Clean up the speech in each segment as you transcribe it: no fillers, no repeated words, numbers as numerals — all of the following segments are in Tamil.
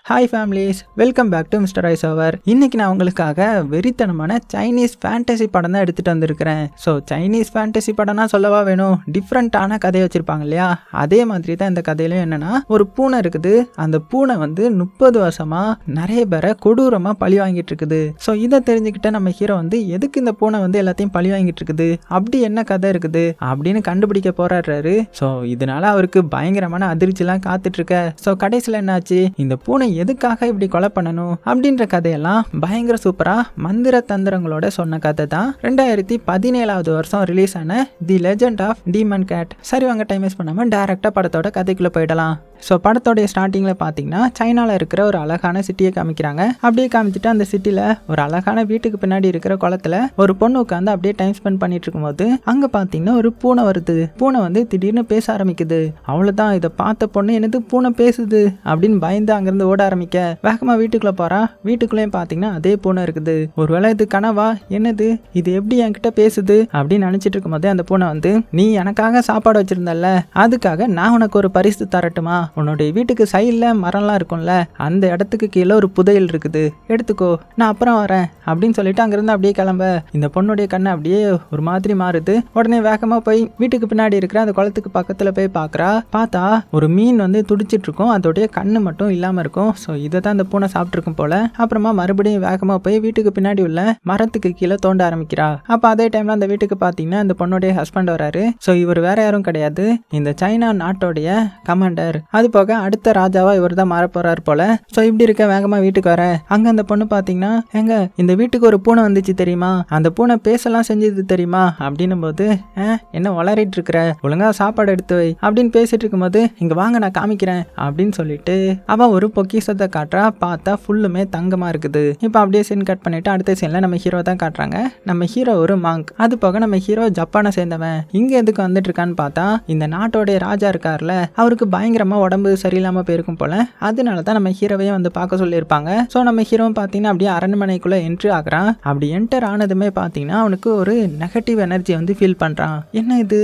Hi families, welcome back to mister ice over. இன்னைக்கு நான் உங்களுக்காக வெறித்தனமான சைனீஸ் ஃபேண்டசி படம் தான் எடுத்துகிட்டு வந்திருக்கிறேன். ஸோ சைனீஸ் ஃபேண்டசி படம்னா சொல்லவா வேணும், டிஃப்ரெண்ட்டான கதையை வச்சுருப்பாங்க இல்லையா, அதே மாதிரி தான் இந்த கதையிலும். என்னென்னா, ஒரு பூனை இருக்குது. அந்த பூனை வந்து 30 வருஷமாக நிறைய பேரை கொடூரமாக பழி வாங்கிட்டு இருக்குது. ஸோ இதை தெரிஞ்சுக்கிட்ட நம்ம ஹீரோ வந்து எதுக்கு இந்த பூனை வந்து எல்லாத்தையும் பழி வாங்கிட்டு இருக்குது, அப்படி என்ன கதை இருக்குது அப்படின்னு கண்டுபிடிக்க போராடுறாரு. ஸோ இதனால அவருக்கு பயங்கரமான அதிர்ச்சிலாம் காத்துட்ருக்க. ஸோ கடைசியில் என்னாச்சு, இந்த பூனை எதுக்காக இப்படி கொலை பண்ணணும் அப்படின்ற கதையெல்லாம் பயங்கர சூப்பரா மந்திர தந்திரங்களோட சொன்ன கதை தான் 2017 வருஷம் ரிலீஸ் ஆன தி லெஜெண்ட் ஆஃப் டீமன் கேட். சரி வாங்க, டைம் வேஸ்ட் பண்ணாம டைரக்டா படத்தோட கதைக்குள்ள போயிடலாம். ஸோ படத்தோடைய ஸ்டார்டிங்ல பார்த்தீங்கன்னா சைனால இருக்கிற ஒரு அழகான சிட்டியை காமிக்கிறாங்க. அப்படியே காமிச்சிட்டு அந்த சிட்டில ஒரு அழகான வீட்டுக்கு பின்னாடி இருக்கிற குளத்துல ஒரு பொண்ணு உட்காந்து அப்படியே டைம் ஸ்பெண்ட் பண்ணிட்டு இருக்கும்போது அங்க பார்த்தீங்கன்னா ஒரு பூனை வருது. பூனை வந்து திடீர்னு பேச ஆரம்பிக்குது. அவ்வளவுதான், இதை பார்த்த பொண்ணு என்னது பூனை பேசுது அப்படின்னு பயந்து அங்கிருந்து ஓட ஆரம்பிக்க வேகமா வீட்டுக்குள்ள போறா. வீட்டுக்குள்ளேயும் பாத்தீங்கன்னா அதே பூனை இருக்குது. ஒருவேளை இது கனவா, என்னது இது எப்படி என்கிட்ட பேசுது அப்படின்னு நினைச்சிட்டு இருக்கும் போதே அந்த பூனை வந்து, நீ எனக்காக சாப்பாடு வச்சிருந்தல்ல, அதுக்காக நான் உனக்கு ஒரு பரிசு தரட்டுமா, உன்னுடைய வீட்டுக்கு சைட்ல மரம்லாம் இருக்கும்ல, அந்த இடத்துக்கு கீழே ஒரு புதையல் இருக்குது, எடுத்துக்கோ, நான் அப்புறம் வரேன் அப்படின்னு சொல்லிட்டு அங்கிருந்து அப்படியே கிளம்ப. இந்த பொண்ணுடைய கண்ணு அப்படியே ஒரு மாதிரி மாறுது. உடனே வேகமா போய் வீட்டுக்கு பின்னாடி இருக்கிற அந்த குளத்துக்கு பக்கத்துல போய் பாக்குறா. பார்த்தா ஒரு மீன் வந்து துடிச்சிட்டு இருக்கும், அதோடைய கண்ணு மட்டும் இல்லாம இருக்கும். ஸோ இதை தான் அந்த பூனை சாப்பிட்ருக்கும் போல. அப்புறமா மறுபடியும் வேகமா போய் வீட்டுக்கு பின்னாடி உள்ள மரத்துக்கு கீழே தோண்ட ஆரம்பிக்கிறா. அப்ப அதே டைம்ல அந்த வீட்டுக்கு பாத்தீங்கன்னா அந்த பொண்ணுடைய ஹஸ்பண்ட் வராரு. ஸோ இவர் வேற யாரும் கிடையாது, இந்த சைனா நாட்டோடைய கமாண்டர். அது போக அடுத்த ராஜாவா இவர் தான் மாற போறாரு போல. ஸோ இப்படி இருக்க வேகமா வீட்டுக்கு வர அங்க அந்த பொண்ணு பாத்தீங்கன்னா, எங்க இந்த வீட்டுக்கு ஒரு பூனை வந்துச்சு தெரியுமா, அந்த பூனை பேசலாம் செஞ்சது தெரியுமா அப்படின்னும் போது, என்ன வளரிட்டு இருக்கிற, ஒழுங்கா சாப்பாடு எடுத்து வை அப்படின்னு பேசிட்டு இருக்கும்போது, இங்க வாங்க நான் காமிக்கிறேன் அப்படின்னு சொல்லிட்டு அவ ஒரு பொக்கிஷத்தை காட்டுறா. பார்த்தா ஃபுல்லுமே தங்கமா இருக்குது. இப்போ அப்படியே சீன் கட் பண்ணிட்டு அடுத்த சீன்ல நம்ம ஹீரோ தான் காட்டுறாங்க. நம்ம ஹீரோ ஒரு மாங்க். அது போக நம்ம ஹீரோ ஜப்பானை சேர்ந்தவன். இங்க எதுக்கு வந்துட்டு இருக்கான்னு பார்த்தா, இந்த நாட்டோடைய ராஜா இருக்காருல, அவருக்கு பயங்கரமா உடம்பு சரியில்லாம போயிருக்கும் போல. அதனாலதான் நம்ம ஹீரோவையும் வந்து பார்க்க சொல்லியிருப்பாங்க. ஸோ நம்ம ஹீரோ பார்த்தீங்கன்னா அப்படியே அரண்மனைக்குள்ள என்ட்ரி ஆகுறான். அப்படி என்டர் ஆனதுமே பார்த்தீங்கன்னா அவனுக்கு ஒரு நெகட்டிவ் எனர்ஜி வந்து ஃபீல் பண்றான். என்ன இது,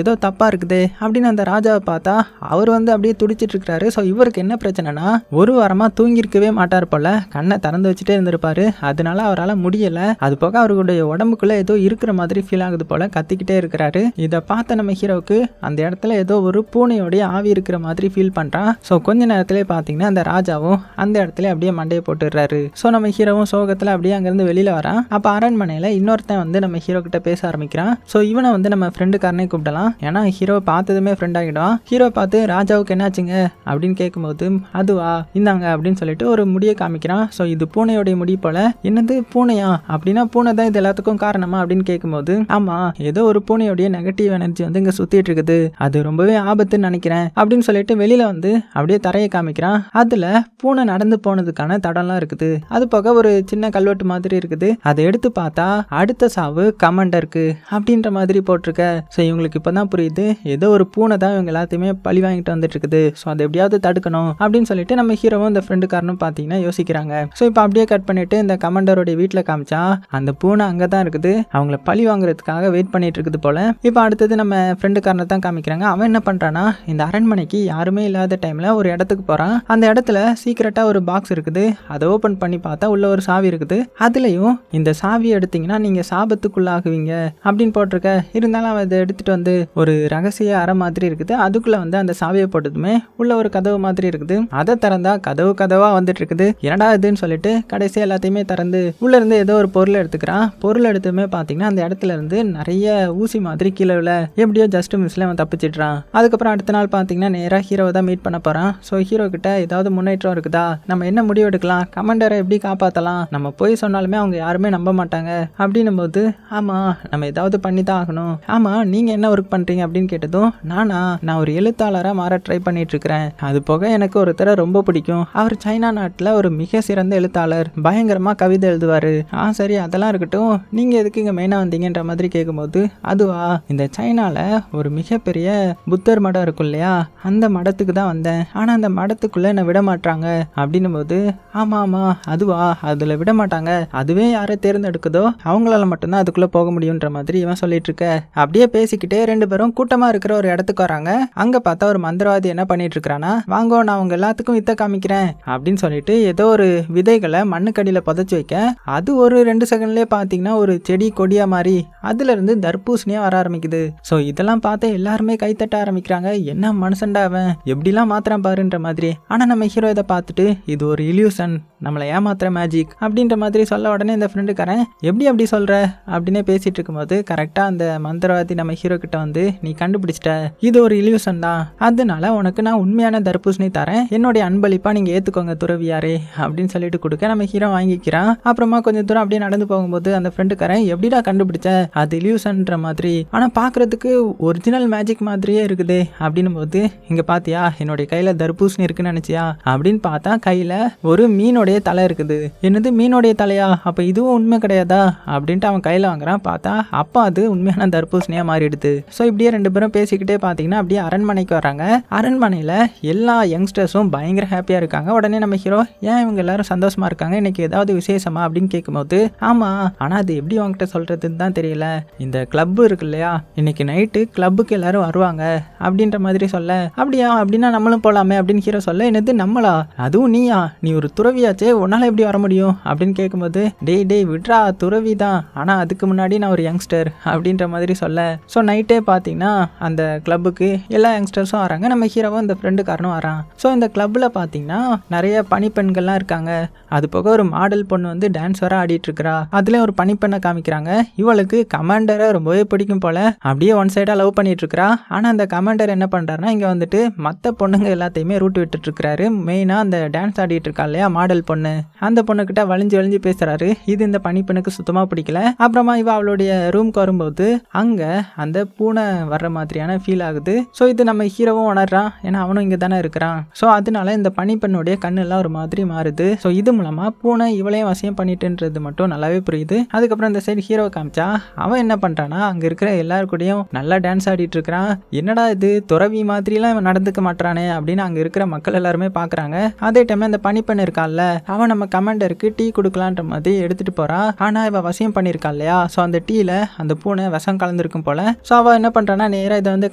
ஏதோ தப்பா இருக்குது அப்படின்னு அந்த ராஜாவை பார்த்தா அவர் வந்து அப்படியே துடிச்சிட்டு இருக்கிறாரு. ஸோ இவருக்கு என்ன பிரச்சனைனா, ஒரு வாரமா தூங்கிருக்கவே மாட்டார் போல, கண்ணை திறந்து வச்சுட்டே இருந்திருப்பாரு. அதனால அவரால் முடியல. அது போக அவருடைய உடம்புக்குள்ள ஏதோ இருக்கிற மாதிரி ஃபீல் ஆகுது போல, கத்திக்கிட்டே இருக்கிறாரு. இதை பார்த்த நம்ம ஹீரோவுக்கு அந்த இடத்துல ஏதோ ஒரு பூனையோடைய ஆவி இருக்கிற மாதிரி ஃபீல் பண்றான். ஸோ கொஞ்ச நேரத்திலே பார்த்தீங்கன்னா அந்த ராஜாவும் அந்த இடத்துல அப்படியே மண்டையை போட்டுடுறாரு. ஸோ நம்ம ஹீரோவும் சோகத்தில் அப்படியே அங்கிருந்து வெளியில வரான். அப்போ அரண்மனையில இன்னொருத்தன் வந்து நம்ம ஹீரோ கிட்ட பேச ஆரம்பிக்கிறான். ஸோ இவனை வந்து நம்ம ஃப்ரெண்டுக்காரனே கூப்பிடலாம், ஏன்னா ஹீரோ பார்த்ததுமே ஃப்ரெண்ட் ஆகிடும். ஹீரோ பார்த்து ராஜாவுக்கு என்னாச்சுங்க அப்படின்னு கேட்கும்போது, அதுவா இந்தாங்க அப்படின்னு சொல்லிட்டு ஒரு முடியை காமிக்கிறான். ஸோ இது பூனையோடைய முடி போல. என்னது பூனையா, அப்படின்னா பூனை தான் இது எல்லாத்துக்கும் காரணமா அப்படின்னு கேட்கும்போது, ஆமா, ஏதோ ஒரு பூனையோடைய நெகட்டிவ் எனர்ஜி வந்து இங்க சுத்திட்டு இருக்குது, அது ரொம்பவே ஆபத்துன்னு நினைக்கிறேன் அப்படின்னு சொல்லிட்டு வெளியில வந்து அப்படியே தரையை காமிக்கிறான். அதுல பூனை நடந்து போனதுக்கான தடம்லாம் இருக்குது. அது போக ஒரு சின்ன கல்வெட்டு மாதிரி இருக்குது. அதை எடுத்து பார்த்தா அடுத்த சாவு கமாண்டருக்கு அப்படின்ற மாதிரி போட்டிருக்க. ஸோ இவங்களுக்கு இப்பதான் புரியுது, ஏதோ ஒரு பூனை தான் இவங்க எல்லாத்தையுமே பழி வாங்கிட்டு வந்துட்டு இருக்குது. ஸோ அதை எப்படியாவது தடுக்கணும் அப்படின்னு சொல்லிட்டு நம்ம ஹீரோவும் இந்த ஃப்ரெண்டுக்காரனும் பார்த்தீங்கன்னா யோசிக்கிறாங்க. ஸோ இப்போ அப்படியே கட் பண்ணிட்டு இந்த கமாண்டரோட வீட்டில் காமிச்சா அந்த பூனை அங்கே தான் இருக்குது, அவங்கள பழி வாங்குறதுக்காக வெயிட் பண்ணிட்டு இருக்குது போல. இப்போ அடுத்தது நம்ம ஃப்ரெண்டுக்காரனை தான் காமிக்கிறாங்க. அவன் என்ன பண்றானா, இந்த அரண்மனைக்கு யாருமே இல்லாத டைம்ல ஒரு இடத்துக்கு போறான். அந்த இடத்துல சீக்கிரட்டா ஒரு பாக்ஸ் இருக்குது. அதை ஓபன் பண்ணி பார்த்தா உள்ள ஒரு சாவி இருக்குது. அதுலயும் இந்த சாவியை எடுத்தீங்கன்னா நீங்க சாபத்துக்குள்ளாகுவீங்க அப்படின்னு போட்டிருக்க. இருந்தாலும் அவன் அதை எடுத்துட்டு வந்து ஒரு ரகசிய அறை மாதிரி இருக்குது. அதுக்குள்ள வந்து அந்த சாவியை போட்டதுமே உள்ள ஒரு கதவு மாதிரி இருக்குது. அதை திறந்தா கதவா வந்துட்டு இருக்குது. என்னடா இதுன்னு சொல்லிட்டு கடைசியா எல்லாத்தையுமே திறந்து உள்ள இருந்து ஏதோ ஒரு பொருள் எடுத்துக்கிறான். பொருள் எடுத்துமே பாத்தீங்கன்னா அந்த இடத்துல இருந்து நிறைய ஊசி மாதிரி கீழே எப்படியோ ஜஸ்ட் மிஸ்ல அவன் தப்பிச்சிடுறான். அதுக்கப்புறம் அடுத்த நாள் பாத்தீங்கன்னா நேரா ஹீரோவை தான் மீட் பண்ண போறான். ஸோ ஹீரோ கிட்ட ஏதாவது முன்னேற்றம் இருக்குதா, நம்ம என்ன முடிவு எடுக்கலாம், கமாண்டரை எப்படி காப்பாற்றலாம், நம்ம போய் சொன்னாலுமே அவங்க யாருமே நம்ப மாட்டாங்க அப்படின்னும் போது, ஆமா நம்ம ஏதாவது பண்ணி தான் ஆகணும். ஆமா நீங்க என்ன ஒர்க் பண்றீங்க அப்படின்னு கேட்டதும், நான் ஒரு எழுத்தாளரா மாற ட்ரை பண்ணிட்டு இருக்கிறேன். அது போக எனக்கு ஒருத்தரை ரொம்ப பிடிக்கும், அவர் சைனா நாட்டில் ஒரு மிக சிறந்த எழுத்தாளர், பயங்கரமா கவிதை எழுதுவாரு. சரி அதெல்லாம் இருக்கட்டும், நீங்க எதுக்கு இங்க மெயினா வந்தீங்கன்ற மாதிரி கேட்கும்போது, அதுவா இந்த சைனால ஒரு மிகப்பெரிய புத்தர் மடம் இருக்கும் இல்லையா, அந்த மடம் மடத்துக்கு தான் வந்தேன், ஆனா அந்த மடத்துக்குள்ள என்ன விட மாட்டாங்க அப்படின்னும் போது, ஆமா ஆமா அதுவா, அதுல விட மாட்டாங்க, அதுவே யாரை தேர்ந்தெடுக்குதோ அவங்களால மட்டும்தான் அதுக்குள்ள போக முடியும்ன்ற மாதிரி இவன் சொல்லிட்டு இருக்க. அப்படியே பேசிக்கிட்டே ரெண்டு பேரும் கூட்டமா இருக்கிற ஒரு இடத்துக்கு வராங்க. அங்க பார்த்தா ஒரு மந்திரவாதி என்ன பண்ணிட்டு இருக்கிறானா, வாங்கோ நான் அவங்க எல்லாத்துக்கும் வித்த காமிக்கிறேன் அப்படின்னு சொல்லிட்டு ஏதோ ஒரு விதைகளை மண்ணுக்கடியில புதைச்சு வைக்க, அது ஒரு 2 செகண்ட்லயே பாத்தீங்கன்னா ஒரு செடி கொடியா மாறி அதுல இருந்து தர்பூசணியா வர ஆரம்பிக்குது. சோ இதெல்லாம் பார்த்து எல்லாருமே கைத்தட்ட ஆரம்பிக்கிறாங்க. என்ன மனுஷன்டா அவன் எப்படிலாம் மாத்திரம் பாருன்ற மாதிரி. ஆனா நம்ம ஹீரோ இதை பார்த்துட்டு இது ஒரு இல்யூஷன், நம்மளை ஏமாத்துற மேஜிக் அப்படின்ற மாதிரி சொல்ல, உடனே இந்த ஃப்ரெண்டுக்காரன் எப்படி அப்படி சொல்ற அப்படின்னு பேசிட்டு இருக்கும்போது கரெக்டா அந்த மந்திரவாதி நம்ம ஹீரோ கிட்ட வந்து, நீ கண்டுபிடிச்சிட்ட, இது ஒரு இல்யூஷன் தான், அதனால உனக்கு நான் உண்மையான தர்பூசணி தரேன், என்னுடைய அன்பளிப்பா நீங்க ஏத்துக்கோங்க துறவியாரே அப்படின்னு சொல்லிட்டு கொடுக்க நம்ம ஹீரோ வாங்கிக்கிறான். அப்புறமா கொஞ்சம் தூரம் அப்படியே நடந்து போகும்போது அந்த ஃப்ரெண்டுக்காரன் எப்படிடா கண்டுபிடிச்ச, அது இல்யூஷன்ற மாதிரி, ஆனா பாக்குறதுக்கு ஒரிஜினல் மேஜிக் மாதிரியே இருக்குது அப்படின்னும் போது, இங்க பாத்தியா என்னுடைய கையில தர்பூசணி இருக்குன்னு நினைச்சியா அப்படின்னு பார்த்தா கையில ஒரு மீனோடைய தலை இருக்குது. என்னது மீனோடைய தலையா, அப்ப இதுவும் உண்மை கிடையாதா அப்படின்ட்டு அவன் கையில வாங்குறான். பார்த்தா அப்ப அது உண்மையான தர்பூசணியா மாறிடுது. ஸோ இப்படியே ரெண்டு பேரும் பேசிக்கிட்டே பார்த்தீங்கன்னா அப்படியே அரண்மனைக்கு வராங்க. அரண்மனையில் எல்லா யங்ஸ்டர்ஸும் பயங்கர ஹாப்பியாக இருக்காங்க. உடனே நம்ம ஹீரோ, ஏன் இவங்க எல்லாரும் சந்தோஷமா இருக்காங்க, இன்னைக்கு ஏதாவது விசேஷமா அப்படின்னு கேட்கும்போது, ஆமா ஆனால் அது எப்படி உங்ககிட்ட சொல்றதுன்னு தான் தெரியல, இந்த கிளப் இருக்கு இல்லையா, இன்னைக்கு நைட்டு கிளப்புக்கு எல்லாரும் வருவாங்க அப்படின்ற மாதிரி சொல்ல, அப்படியா அப்படின்னா நம்மளும் போலாமே அப்படின்னு ஹீரோ சொல்ல, என்னது நம்மளா, அதுவும் நீயா, நீ ஒரு துறவியாச்சே உன்னால எப்படி வர முடியும் அப்படின்னு கேட்கும்போது, டேய் விட்ரா துறவி தான், ஆனா அதுக்கு முன்னாடி நான் ஒரு யங்ஸ்டர் அப்படின்ற மாதிரி சொல்ல. ஸோ நைட்டே பார்த்தீங்கன்னா அந்த கிளப்புக்கு எல்லா யங்ஸ்டர்ஸும் வராங்க. நம்ம ஹீரோவும் இந்த ஃப்ரெண்டுக்காரனும் வரான். ஸோ இந்த கிளப்பில் பார்த்தீங்கன்னா நிறைய பனிப்பெண்கள்லாம் இருக்காங்க. அது போக ஒரு மாடல் பொண்ணு வந்து டான்ஸ் வர ஆடிட்டு இருக்கிறா. அதுலேயும் ஒரு பனிப்பெண்ணை காமிக்கிறாங்க. இவளுக்கு கமாண்டரை ரொம்பவே பிடிக்கும் போல, அப்படியே ஒன் சைடாக லவ் பண்ணிட்டு இருக்கிறா. ஆனால் அந்த கமாண்டர் என்ன பண்ணுறாருன்னா, இங்கே வந்துட்டு மற்ற பொண்ணுங்க எல்லாத்தையுமே ரூட் விட்டுட்டு இருக்கிறாரு. மெயினாக அந்த டான்ஸ் ஆடிட்டு இருக்கா இல்லையா மாடல் பொண்ணு, அந்த பொண்ணுக்கிட்ட வழிஞ்சு பேசுறாரு. இது இந்த பனிப்பெண்ணுக்கு சுத்தமாக பிடிக்கல. அப்புறமா இவ அவளுடைய ரூம்க்கு வரும்போது அங்க அந்த பூனை வர்ற மாதிரியான ஃபீல் ஆகுது. ஸோ இது நம்ம ஹீரோவும் உணர்றான், ஏன்னா அவனும் இங்கே தானே இருக்கிறான். ஸோ அதனால இந்த பனிப்பெண்ணுடைய கண்ணெல்லாம் ஒரு மாதிரி மாறுது. ஸோ இது மூலமா பூனை இவளையும் வசியம் பண்ணிட்டுன்றது மட்டும் நல்லாவே புரியுது. அதுக்கப்புறம் இந்த சைடு ஹீரோ காமிச்சா அவன் என்ன பண்றானா, அங்க இருக்கிற எல்லாருக்கூடையும் நல்லா டான்ஸ் ஆடிட்டு இருக்கிறான். என்னடா இது துறவி மாதிரிலாம் இவன் நடந்துக்க மாட்டானே அப்படின்னு அங்க இருக்கிற மக்கள் எல்லாருமே பாக்குறாங்க. அதே டைம்ல இந்த பனிப்பெண் இருக்கான்ல, அவன் நம்ம கமாண்டருக்கு டீ கொடுக்கலான்ற மாதிரி எடுத்துட்டு போறான். ஆனா இவ வசியம் பண்ணிருக்கா இல்லையா, ஸோ அந்த டீல அந்த பூனை விஷம் கலந்துருக்கும் போல. ஸோ அவ என்ன பண்றானா, நேரா இதை வந்து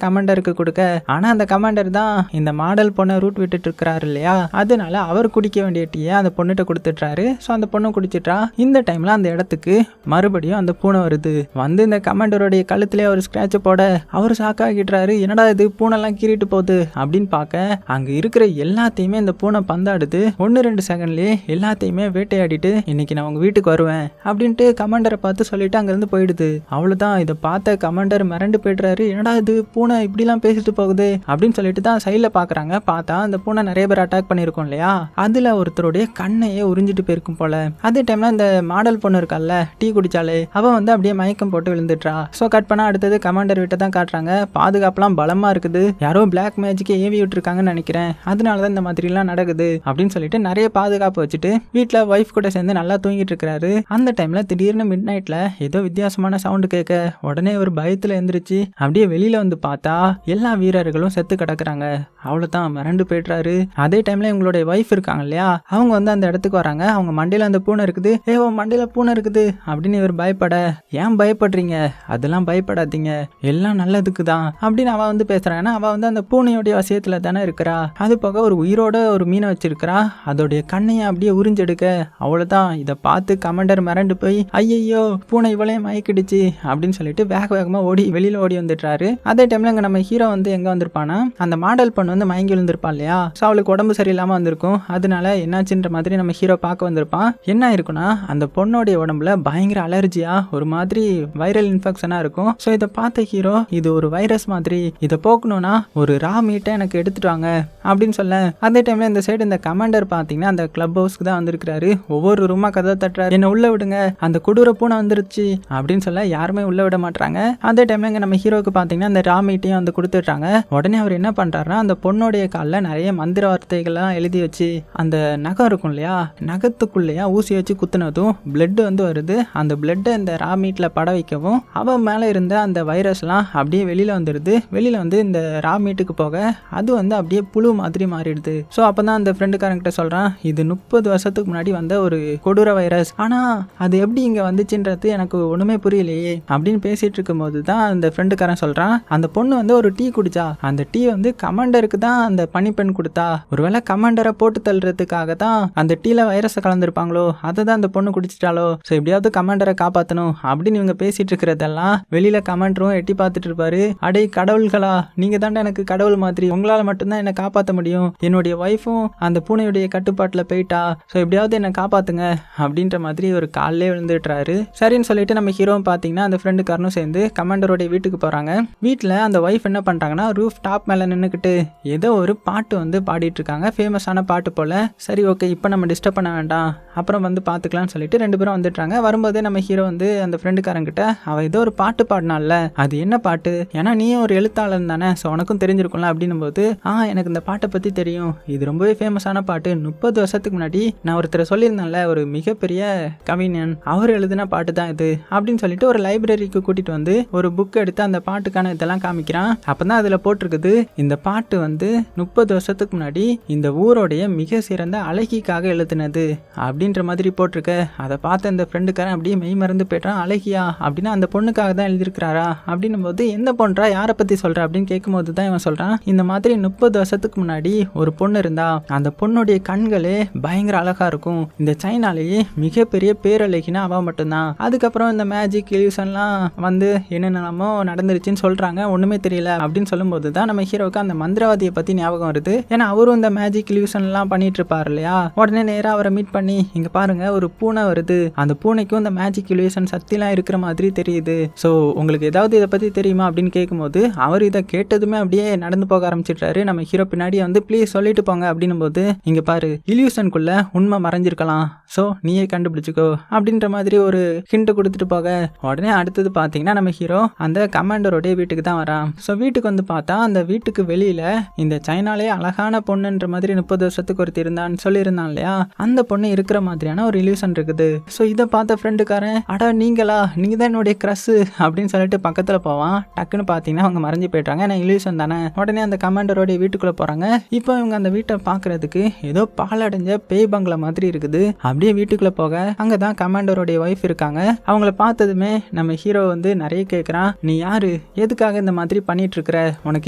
கமாண்டருக்கு கொடுக்க, ஆனா அந்த கமாண்டர் தான் இந்த மாடல் பொண்ணை ரூட் விட்டுட்டு இருக்கிறாரு இல்லையா, அதனால அவர் குடிக்க வேண்டிய டீயை அந்த பொண்ணுகிட்ட கொடுத்துட்றாரு. ஸோ அந்த பொண்ணு குடிச்சிட்டா. இந்த டைம்ல அந்த இடத்துக்கு மறுபடியும் அந்த பூனை வருது. வந்து இந்த கமாண்டருடைய கழுத்திலே ஒரு ஸ்கிராட்ச் போட அவர் சாக்காகிடுறாரு. என்னடா இது பூனைலாம் கீறிட்டு போகுது அப்படின்னு பார்க்க, அங்க இருக்கிற எல்லாத்தையுமே இந்த பூனை பந்தாடுது. 1-2 செகண்ட்லயே எல்லாத்தையுமே வேட்டையாடிட்டு, இன்னைக்கு நான் உங்க வீட்டுக்கு வருவேன் அப்படின்ட்டு கமாண்டரை பார்த்து சொல்லிட்டு அங்கிருந்து போயிடுது. அவ்வளவுதான். இதை பார்த்த கமாண்டர் மிரண்டு போயிடுறாரு. என்னடா இது பூனை இப்படிலாம் பேசிட்டு போகுது அப்படின்னு சொல்லிட்டு தான் சைட்ல பாக்குறாங்க. பார்த்தா அந்த பூனை நிறைய பேர் அட்டாக் பண்ணிருக்கோம் இல்லையா, அதுல ஒருத்தருடைய கண்ணையே உறிஞ்சிட்டு போயிருக்கும் போல. அதே டைம்ல இந்த மாடல் பொண்ணு இருக்கால டீ குடிச்சாலே, அவ வந்து அப்படியே மயக்கம் போட்டு விழுந்துட்டா. ஸோ கட் பண்ணா அடுத்தது கமாண்டர் வீட்டை தான் காட்டுறாங்க. பாதுகாப்புலாம் பலமா இருக்குது. யாரோ பிளாக் மேஜிக்கை ஏவி விட்டுருக்காங்கன்னு நினைக்கிறேன், அதனாலதான் இந்த மாதிரி எல்லாம் நடக்குது அப்படின்னு சொல்லிட்டு நிறைய பாதுகாப்பு வச்சுட்டு வீட்டுல ஒய்ஃப் கூட சேர்ந்து நல்லா தூங்கிட்டு இருக்கிறாரு. அந்த டைம்ல திடீர்னு மிட் நைட்ல ஏதோ வித்தியாசமான சவுண்டு கேட்க, உடனே ஒரு பயத்துல எந்திரிச்சு அப்படியே வெளியில வந்து பார்த்தா எல்லா வீரர்களும் செத்து கிடக்குறாங்க. அவ்வளவுதான், மிரண்டு போயிடுறாரு. அதே டைம்ல இவங்களுடைய ஒய்ஃப் இருக்காங்க இல்லையா, அவங்க வந்து அந்த இடத்துக்கு வராங்க. அவங்க மண்டையில அந்த பூனை இருக்குது. மண்டையில பூனை இருக்குது அப்படின்னு இவர் பயப்பட, ஏன் பயப்படுறீங்க, அதெல்லாம் பயப்படாதீங்க, எல்லாம் நல்லதுக்கு தான் அப்படின்னு அவ வந்து பேசுறாங்கன்னா, அவ வந்து அந்த பூனையோடைய வசியத்துல தானே இருக்கிறா. அது போக ஒரு உயிரோட ஒரு மீனை வச்சிருக்கிறா. அதோடைய கண்ணையை அப்படியே உறிஞ்செடுக்க, அவ்வளவுதான். இதை பார்த்து கமாண்டர் மிரண்டு போய், ஐயோ பூனை இவளையும் மயக்கிடுச்சு அப்படின்னு சொல்லிட்டு வேகமா வெளியில ஓடி வந்துட்டாரு. அதே டைம்ல இங்க நம்ம ஹீரோ வந்து எங்க வந்திருப்பானா, அந்த மாடல் பொண்ணு வந்து மயங்கி விழுந்திருப்பா இல்லையா, ஸோ அவளுக்கு உடம்பு சரியில்லாம வந்திருக்கும். அதனால என்னாச்சுன்ற மாதிரி நம்ம ஹீரோ பார்க்க வந்திருப்பான். என்ன இருக்குன்னா, அந்த பொண்ணோடைய உடம்புல பயங்கர அலர்ஜியா ஒரு மாதிரி வைரல் இன்ஃபெக்ஷனா இருக்கும். ஸோ இதை பார்த்த ஹீரோ, இது ஒரு வைரஸ் மாதிரி, இதை போக்கணும்னா ஒரு ரா மீட்டை எனக்கு எடுத்துட்டு வாங்க அப்படின்னு சொல்ல, அதே டைம்ல இந்த சைடு இந்த கமாண்டர் பாத்தீங்கன்னா அந்த கிளப் ஹவுஸ்க்கு தான் வந்திருக்காரு. ஒவ்வொரு ரூமா கதை தட்டுறாரு, என்ன உள்ள விடுங்க, அந்த கொடூர பூனை வந்துருச்சு அப்படின்னு சொல்ல யாருமே உள்ள விட மாட்டாங்க. அதே டைம்ல இங்க நம்ம ஹீரோக்கு பாத்தீங்கன்னா அந்த ரா மீட்டையும் வந்து கொடுத்துட்றாங்க. உடனே அவர் என்ன பண்றாருன்னா, அந்த பொண்ணுடைய காலில் நிறைய மந்திர வார்த்தைகள்லாம் எழுதி வச்சு, அந்த நகம் இருக்கும் இல்லையா, நகத்துக்குள்ளேயா ஊசி வச்சு குத்துனதும் பிளட் வந்து வருது. அந்த பிளட்டை இந்த ரா மீட்ல பட வைக்கவும் அவன் மேல இருந்த அந்த வைரஸ்லாம் அப்படியே வெளியில வந்துருது. வெளியில வந்து இந்த ரா மீட்டுக்கு போக அது வந்து அப்படியே புழு மாதிரி மாறிடுது. ஸோ அப்போ தான் அந்த ஃப்ரெண்டுக்காரங்கிட்ட சொல்கிறான், இது 30 வருஷத்துக்கு முன்னாடி வந்த ஒரு கொடூர வைரஸ், ஆனால் அது எப்படி இங்கே வந்துச்சுன்றது எனக்கு ஒன்றுமே புரியலையே அப்படின்னு பேசிகிட்டு இருக்கும்போது தான் அந்த ஃப்ரெண்டுக்காரன் சொல்கிறான், அந்த பொண்ணு வந்து ஒரு டீ குடிச்சா, அந்த டீ வந்து கமாண்டருக்கு தான் அந்த பனிப்பெண் கொடுத்தா, ஒருவேளை கமாண்டரை போட்டு தள்ளுறதுக்காக தான் அந்த டீல வைரஸை கலந்துருப்பாங்களோ, அதை தான் அந்த பொண்ணு குடிச்சிட்டாலோ, ஸோ எப்படியாவது கமாண்டரை காப்பாற்றணும் அப்படின்னு இவங்க பேசிட்டு இருக்கிறதெல்லாம் வெளியில கமாண்டரும் எட்டி பார்த்துட்டு இருப்பாரு. அடே கடவுள்களா, நீங்க தாண்டா எனக்கு கடவுள் மாதிரி, உங்களால் மட்டும்தான் என்னை காப்பாற்ற முடியும், என்னுடைய ஒய்ஃபும் அந்த பூனையுடைய கட்டுப்பாட்டில் போயிட்டா, ஸோ எப்படியாவது என்னை காப்பாத்துங்க அப்படின்ற மாதிரி ஒரு காலிலே விழுந்துட்டுறாரு. சரின்னு சொல்லிட்டு நம்ம ஹீரோவும் பார்த்தீங்கன்னா அந்த ஃப்ரெண்டுக்காரனும் சேர்ந்து கமாண்டரோடைய வீட்டுக்கு போகிறாங்க. வீட்டில் அந்த ஒய்ஃப் என்ன பண்ணுறாங்கன்னா ரூஃப் டாப் மேலே நின்றுக்கிட்டு ஏதோ ஒரு பாட்டு வந்து பாடிட்டு இருக்காங்க, ஃபேமஸான பாட்டு போல். சரி ஓகே, இப்போ நம்ம டிஸ்டர்ப் பண்ண வேண்டாம், அப்புறம் வந்து பார்த்துக்கலாம்னு சொல்லிட்டு 2 பேரும் வந்துட்டுறாங்க. வரும்போதே நம்ம ஹீரோ வந்து அந்த ஃப்ரெண்டுக்காரங்கிட்ட, அவள் ஏதோ ஒரு பாட்டு பாடினால, அது என்ன பாட்டு, ஏன்னா நீயும் ஒரு எழுத்தாளர் தானே, ஸோ உனக்கும் தெரிஞ்சிருக்கும்ல அப்படின்னும் போது, எனக்கு இந்த பாட்டை பற்றி தெரியும், இது ரொம்பவே ஃபேமஸான பாட்டு, 30 வருஷத்துக்கு முன்னாடி நான் ஒருத்தரை சொல்லியிருந்தேன்ல, ஒரு மிகப்பெரிய கவிஞன், அவர் எழுதின பாட்டு தான் இது அப்படின்னு சொல்லிட்டு ஒரு லைப்ரரிக்கு கூட்டிட்டு வந்து ஒரு புக் எடுத்து அந்த பாட்டுக்கான இதெல்லாம் காமிக்கிறான். அப்பதான் அதுல போட்டிருக்குது, இந்த பாட்டு வந்து 30 வருஷத்துக்கு முன்னாடி இந்த ஊரோடைய மிக சிறந்த அழகிக்காக எழுதினது அப்படின்ற மாதிரி போட்டிருக்க. அதை பார்த்த இந்த ஃப்ரெண்டுக்காரன் அப்படியே மெய் மறந்து போயிட்டான். அழகியா அப்படின்னா அந்த பொண்ணுக்காக தான் எழுதியிருக்கிறாரா அப்படின்னும் போது, எந்த பொண்ணா, யாரை பத்தி சொல்ற அப்படின்னு கேட்கும்போது தான் இவன் சொல்றான், இந்த மாதிரி 30 வருஷத்துக்கு முன்னாடி ஒரு பொண்ணு இருந்தா, அந்த பொண்ணுடைய கண்களே பயங்கர அழகா இருக்கும், இந்த சைனாலேயே மிகப்பெரிய பேரழகினா அவ மட்டும்தான். அதுக்கப்புறம் இந்த மேஜிக் இல்யூஷன்லாம் வந்து என்னென்னமோ நடந்துருச்சுன்னு சொல்றாங்க, ஒண்ணுமே தெரியல அப்படின்னு சொல்லும்போது தான் நம்ம ஹீரோவுக்கு அந்த மந்திரவாதியை பத்தி ஞாபகம் வருது. ஏன்னா அவரும் இந்த மேஜிக் இல்யூஷன்லாம் பண்ணிட்டு இருப்பாரு இல்லையா. உடனே நேரா அவரை மீட் பண்ணி, இங்க பாருங்க ஒரு பூனை வருது, அந்த பூனைக்கும் இந்த மேஜிக் இல்யூஷன் சக்திலாம் இருக்கிற மாதிரி தெரியுது, ஸோ உங்களுக்கு ஏதாவது இதை பத்தி தெரியுமா அப்படின்னு கேட்கும்போது, அவர் இதை கேட்டதுமே அப்படியே நடந்து போக ஆரம்பிச்சிட்டாரு. நம்ம ஹீரோ பின்னாடி வந்து, ப்ளீஸ் சொல்லிட்டு போங்க அப்படின்னும் போது, இங்க பாரு இல்யூஷனுக்குள்ள உண்மை மறைஞ்சிருக்கலாம், ஸோ நீயே கண்டுபிடிச்சிக்கோ அப்படின்ற மாதிரி ஒரு ஹிண்ட் கொடுத்துட்டு போக, உடனே அடுத்தது பார்த்தீங்கன்னா நம்ம ஹீரோ அந்த கமாண்டரோடைய வீட்டுக்கு தான் வரான். ஸோ வீட்டுக்கு வந்து பார்த்தா அந்த வீட்டுக்கு வெளியில இந்த சைனாலே அழகான பொண்ணுன்ற மாதிரி 30 வருஷத்துக்கு ஒருத்தி இருந்தான்னு சொல்லியிருந்தான் இல்லையா, அந்த பொண்ணு இருக்கிற மாதிரியான ஒரு இல்யூஷன் இருக்குது. ஸோ இதை பார்த்த ஃப்ரெண்டுக்காரன், அடா நீங்களா, நீங்க தான் என்னுடைய கிரஷ் அப்படின்னு சொல்லிட்டு பக்கத்தில் போவான். டக்குன்னு பார்த்தீங்கன்னா அவங்க மறைஞ்சு போயிட்டாங்க, ஏன்னா இல்யூஷன் தானே. உடனே அந்த கமாண்டரோடைய வீட்டுக்குள்ள போறாங்க. இப்போ இவங்க அந்த வீட்டை பார்க்கறதுக்கு ஏதோ பாலடைஞ்ச பேய் பங்களா மாதிரி இருக்குது. அப்படியே வீட்டுக்குள்ள போக அங்கதான் கமாண்டரோடைய ஒய்ஃப் இருக்காங்க. அவங்கள பார்த்ததுமே நம்ம ஹீரோ வந்து நிறைய கேட்குறான், நீ யாரு, எதுக்காக இந்த மாதிரி பண்ணிட்டு இருக்கிற, உனக்கு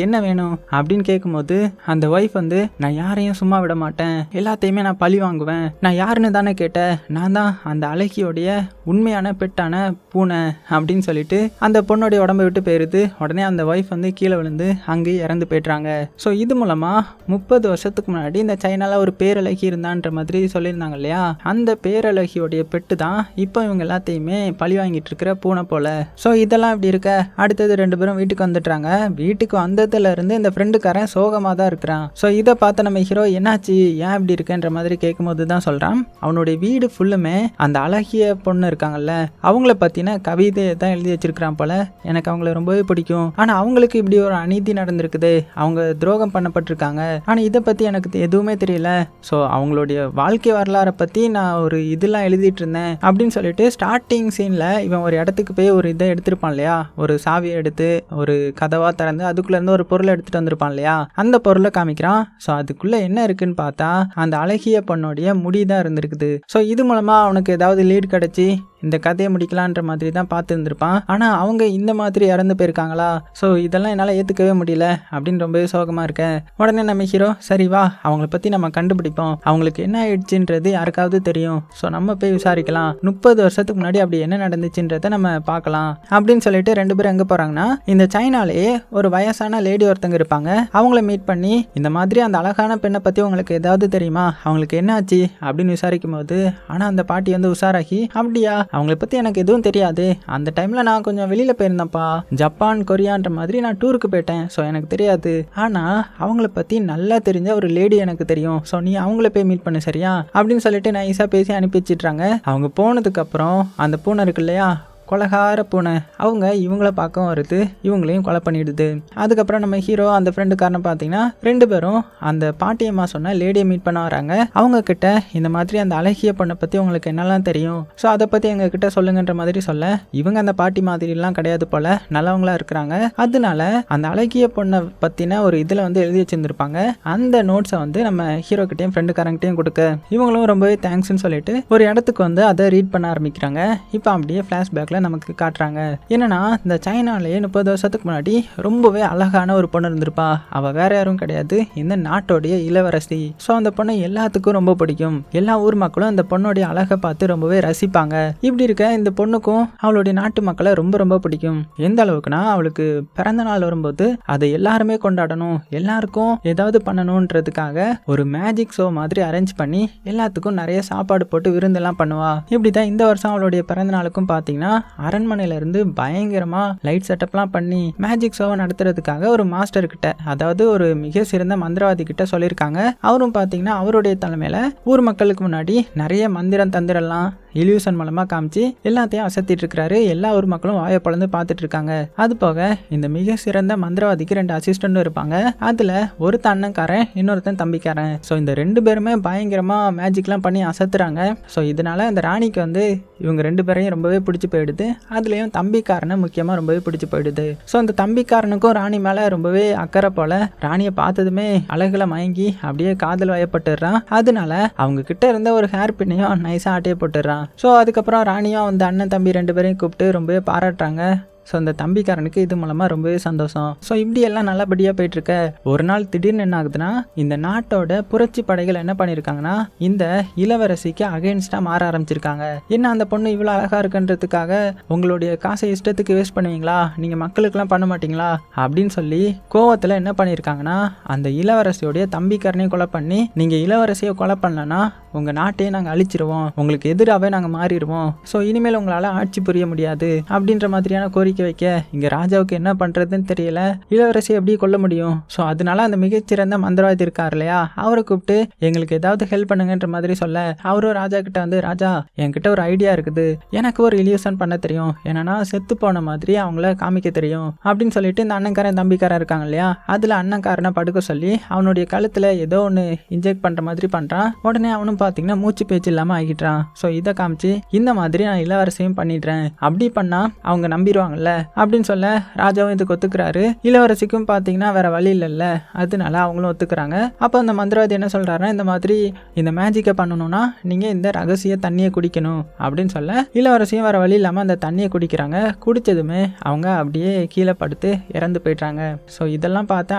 என்ன வேணும் அப்படின்னு கேட்கும்போது அந்த ஒய்ஃப் வந்து, நான் யாரையும் சும்மா விட மாட்டேன், எல்லாத்தையுமே நான் பழி வாங்குவேன், நான் யாருன்னு தானே கேட்டேன், நான் தான் அந்த அழகியோடைய உண்மையான பெட்டான பூனை அப்படின்னு சொல்லிட்டு அந்த பொண்ணுடைய உடம்பை விட்டு போயிருது. உடனே அந்த ஒய்ஃப் வந்து கீழே விழுந்து அங்கேயே இறந்து போயிட்டாங்க. ஸோ இது மூலமா 30 வருஷத்துக்கு முன்னாடி இந்த சைனால ஒரு பேரழகி இருந்தான்ற மாதிரி சொல்லியிருந்தாங்க இல்லையா, அந்த பேரழகியோடைய பெட்டு தான் இப்போ இவங்க எல்லாத்தையுமே பழி வாங்கிட்டு இருக்கிற பூனை போல. ஸோ இதெல்லாம் இப்படி இருக்க அடுத்தது 2 பேரும் வீட்டுக்கு வந்துட்டாங்க. வீட்டுக்கு வந்ததுல இருந்து இந்த ஃப்ரெண்டுக்காரன் சோகமாக தான் இருக்கிறான். ஸோ இதை பார்த்த நம்ம ஹீரோ, என்னாச்சு, ஏன் இப்படி இருக்குன்ற மாதிரி கேட்கும்போது தான் சொல்றான், அவனுடைய வீடு ஃபுல்லுமே அந்த அழகிய பொண்ணு இருக்காங்கல்ல, அவங்கள பத்தின கவிதையை தான் எழுதி வச்சிருக்கிறான் போல. எனக்கு அவங்கள ரொம்பவே பிடிக்கும், ஆனா அவங்களுக்கு இப்படி ஒரு அநீதி நடந்திருக்குது, அவங்க துரோகம் பண்ணப்பட்டிருக்காங்க, ஆனா இதை பத்தி எனக்கு எதுவுமே தெரியல, ஸோ அவங்களுடைய வாழ்க்கை வரலாறை பத்தி நான் ஒரு இதெல்லாம் எழுதிட்டு இருந்தேன் அப்படின்னு சொல்லிட்டு ஸ்டார்டிங் சீன்ல இவன் ஒரு இடத்துக்கு போய் ஒரு இதை எடுத்திருப்பான் இல்லையா, ஒரு சாவியை எடுத்து ஒரு கதவா திறந்து அதுக்குள்ள இருந்து ஒரு பொருளை எடுத்துட்டு வந்திருப்பான் இல்லையா, அந்த பொருளை காமிக்கிறான். ஸோ அதுக்குள்ள என்ன இருக்குன்னு பார்த்தா அந்த அழகிய பொண்ணுடைய முடிதான் இருந்திருக்குது. ஸோ இது மூலமா அவனுக்கு ஏதாவது லீட் கிடைச்சி இந்த கதையை முடிக்கலான்ற மாதிரி தான் பார்த்து இருந்திருப்பான். ஆனால் அவங்க இந்த மாதிரி இறந்து போயிருக்காங்களா, ஸோ இதெல்லாம் என்னால் ஏற்றுக்கவே முடியல அப்படின்னு ரொம்பவே சோகமாக இருக்கேன். உடனே நம்ம ஹீரோ, சரி வா அவங்கள பற்றி நம்ம கண்டுபிடிப்போம், அவங்களுக்கு என்ன ஆயிடுச்சுன்றது யாருக்காவது தெரியும், ஸோ நம்ம போய் விசாரிக்கலாம், 30 வருஷத்துக்கு முன்னாடி அப்படி என்ன நடந்துச்சுன்றதை நம்ம பார்க்கலாம் அப்படின்னு சொல்லிட்டு 2 பேரும் எங்கே போகிறாங்கன்னா, இந்த சைனாலேயே ஒரு வயசான லேடி ஒருத்தங்க இருப்பாங்க, அவங்கள மீட் பண்ணி இந்த மாதிரி அந்த அழகான பெண்ணை பற்றி உங்களுக்கு ஏதாவது தெரியுமா, அவங்களுக்கு என்ன ஆச்சு அப்படின்னு விசாரிக்கும் போது, ஆனால் அந்த பாட்டி வந்து உஷாராகி, அப்படியா அவங்கள பற்றி எனக்கு எதுவும் தெரியாது, அந்த டைமில் நான் கொஞ்சம் வெளியில் போயிருந்தேன்ப்பா, ஜப்பான் கொரியான்ற மாதிரி நான் டூருக்கு போயிட்டேன், ஸோ எனக்கு தெரியாது, ஆனால் அவங்கள பற்றி நல்லா தெரிஞ்ச ஒரு லேடி எனக்கு தெரியும், ஸோ நீ அவங்கள போய் மீட் பண்ணு சரியா அப்படின்னு சொல்லிட்டு நைஸாக பேசி அனுப்பி வச்சிட்றாங்க. அவங்க போனதுக்கப்புறம் அந்த பூனை இருக்கு இல்லையா, கொலகார பூனை அவங்க இவங்கள பார்க்கவும் வருது, இவங்களையும் கொலை பண்ணிடுது. அதுக்கப்புறம் நம்ம ஹீரோ அந்த ஃப்ரெண்டுக்காரனை பார்த்தீங்கன்னா 2 பேரும் அந்த பாட்டியம்மா சொன்ன லேடியை மீட் பண்ண வராங்க. அவங்க கிட்ட இந்த மாதிரி அந்த அழகிய பொண்ணை பற்றி உங்களுக்கு என்னெல்லாம் தெரியும், ஸோ அதை பற்றி எங்கள் கிட்ட சொல்லுங்கன்ற மாதிரி சொல்ல, இவங்க அந்த பாட்டி மாதிரிலாம் கிடையாது போல, நல்லவங்களா இருக்கிறாங்க. அதனால அந்த அழகிய பொண்ணை பற்றின ஒரு இதில் வந்து எழுதி வச்சிருந்துருப்பாங்க. அந்த நோட்ஸை வந்து நம்ம ஹீரோ கிட்டையும் ஃப்ரெண்டுக்காரங்கிட்டையும் கொடுக்க, இவங்களும் ரொம்பவே தேங்க்ஸ்ன்னு சொல்லிட்டு ஒரு இடத்துக்கு வந்து அதை ரீட் பண்ண ஆரம்பிக்கிறாங்க. இப்போ அப்படியே ஃப்ளாஷ்பேக்கில் நமக்கு காட்டுறாங்க. என்னன்னா இந்த சைனாலேயே 30 வருஷத்துக்கு முன்னாடி ரொம்பவே அழகான ஒரு பொண்ணு இருந்திருப்பா. அவள் வேற யாரும் கிடையாது, இந்த நாட்டோடைய இளவரசி. ஸோ அந்த பொண்ணை எல்லாத்துக்கும் ரொம்ப பிடிக்கும். எல்லா ஊர் மக்களும் அந்த பொண்ணுடைய அழகை பார்த்து ரொம்பவே ரசிப்பாங்க. இப்படி இருக்க இந்த பொண்ணுக்கும் அவளுடைய நாட்டு மக்களை ரொம்ப ரொம்ப பிடிக்கும். எந்த அளவுக்குனா அவளுக்கு பிறந்த நாள் வரும்போது அதை எல்லாருமே கொண்டாடணும், எல்லாருக்கும் ஏதாவது பண்ணணுன்றதுக்காக ஒரு மேஜிக் ஷோ மாதிரி அரேஞ்ச் பண்ணி எல்லாத்துக்கும் நிறைய சாப்பாடு போட்டு விருந்தெல்லாம் பண்ணுவா. இப்படிதான் இந்த வருஷம் அவளுடைய பிறந்த நாளுக்கும் பார்த்தீங்கன்னா அரண்மனையில இருந்து பயங்கரமா லைட் செட்டப்லாம் பண்ணி மேஜிக் ஷோவை நடத்துறதுக்காக ஒரு மாஸ்டர் கிட்ட, அதாவது ஒரு மிக சிறந்த மந்திரவாதி கிட்ட சொல்லியிருக்காங்க. அவரும் பார்த்தீங்கன்னா அவருடைய தலைமையில ஊர் மக்களுக்கு முன்னாடி நிறைய மந்திரம் தந்திரம்லாம் இல்யூஷன் மூலமா காமிச்சு எல்லாத்தையும் அசத்திட்டு இருக்கிறாரு. எல்லா ஊர் மக்களும் வாயை பொழந்து பார்த்துட்டு இருக்காங்க. அது போக இந்த மிக சிறந்த மந்திரவாதிக்கு 2 அசிஸ்டன்ட்டும் இருப்பாங்க. அதுல ஒரு அண்ணன்காரன், இன்னொருத்தன் தம்பிக்காரன். ஸோ இந்த 2 பேருமே பயங்கரமா மேஜிக்லாம் பண்ணி அசத்துறாங்க. ஸோ இதனால இந்த ராணிக்கு வந்து இவங்க 2 பேரையும் ரொம்பவே பிடிச்சி போயிடுது. அதுலயும் தம்பிக்காரனை முக்கியமா ரொம்பவே பிடிச்சி போயிடுது. ஸோ அந்த தம்பிக்காரனுக்கும் ராணி மேல ரொம்பவே அக்கறை போல, ராணியை பார்த்ததுமே அழகுல மயங்கி அப்படியே காதல் வயப்பட்டுறான். அதனால அவங்க கிட்ட இருந்த ஒரு ஹேர் பின்னையும் நைஸா ஆட்டையை போட்டுறான். ஸோ அதுக்கப்புறம் ராணியும் அந்த அண்ணன் தம்பி 2 பேரையும் கூப்பிட்டு ரொம்பவே பாராட்டுறாங்க. ஸோ அந்த தம்பிக்காரனுக்கு இது மூலமாக ரொம்பவே சந்தோஷம். ஸோ இப்படி எல்லாம் நல்லபடியாக போயிட்டுருக்க ஒரு நாள் திடீர்னு என்ன ஆகுதுன்னா, இந்த நாட்டோட புரட்சி படைகள் என்ன பண்ணியிருக்காங்கன்னா இந்த இளவரசிக்கு அகெயின்ஸ்டாக மாற ஆரம்பிச்சிருக்காங்க. என்ன அந்த பொண்ணு இவ்வளோ அழகாக இருக்குன்றதுக்காக உங்களுடைய காசை இஷ்டத்துக்கு வேஸ்ட் பண்ணுவீங்களா, நீங்கள் மக்களுக்கெல்லாம் பண்ண மாட்டீங்களா அப்படின்னு சொல்லி கோவத்தில் என்ன பண்ணியிருக்காங்கன்னா அந்த இளவரசியோடைய தம்பிக்காரனையும் கொலை பண்ணி, நீங்கள் இளவரசியை கொலை பண்ணலன்னா உங்கள் நாட்டையே நாங்கள் அழிச்சிருவோம், உங்களுக்கு எதிராகவே நாங்கள் மாறிடுவோம், ஸோ இனிமேல் உங்களால் ஆட்சி புரிய முடியாது அப்படின்ற மாதிரியான கோரிக்கை வைக்க இங்க ராஜாவுக்கு என்ன பண்றதுன்னு தெரியல. இளவரசி எப்படி கொல்ல முடியும்? ஸோ அதனால அந்த மிகச்சிறந்த மந்திரவாதி இருக்கார் இல்லையா, அவரை கூப்பிட்டு எங்களுக்கு ஏதாவது ஹெல்ப் பண்ணுங்கன்ற மாதிரி சொல்ல, அவரும் ராஜா கிட்ட வந்து, ராஜா என்கிட்ட ஒரு ஐடியா இருக்குது, எனக்கு ஒரு இல்யூஷன் பண்ண தெரியும், என்னன்னா செத்து போன மாதிரி அவங்கள காமிக்க தெரியும் அப்படின்னு சொல்லிட்டு இந்த அண்ணன்காரன் தம்பிக்காரன் இருக்காங்க இல்லையா, அதுல அண்ணன்காரனை படுக்க சொல்லி அவனுடைய கழுத்துல ஏதோ ஒன்று இன்ஜெக்ட் பண்ற மாதிரி பண்றான். உடனே அவனும் பாத்தீங்கன்னா மூச்சு பேச்சு இல்லாம ஆகிட்டான். ஸோ இதை காமிச்சு இந்த மாதிரி நான் இளவரசியும் பண்ணிடுறேன், அப்படி பண்ணா அவங்க நம்பிடுவாங்கல்ல அப்படின்னு சொல்ல ராஜாவும் இதுக்கு ஒத்துக்கிறாரு. இளவரசிக்கும் பாத்தீங்கன்னா வேற வழி இல்லைல்ல, அதனால அவங்களும் ஒத்துக்கிறாங்க. அப்போ அந்த மந்திரவாதி என்ன சொல்றாருன்னா, இந்த மாதிரி இந்த மேஜிக்கை பண்ணணும்னா நீங்க இந்த ரகசிய தண்ணியை குடிக்கணும் அப்படின்னு சொல்ல, இளவரசியும் வேற வழி இல்லாம அந்த தண்ணியை குடிக்கிறாங்க. குடிச்சதுமே அவங்க அப்படியே கீழே படுத்து இறந்து போயிட்டாங்க. ஸோ இதெல்லாம் பார்த்து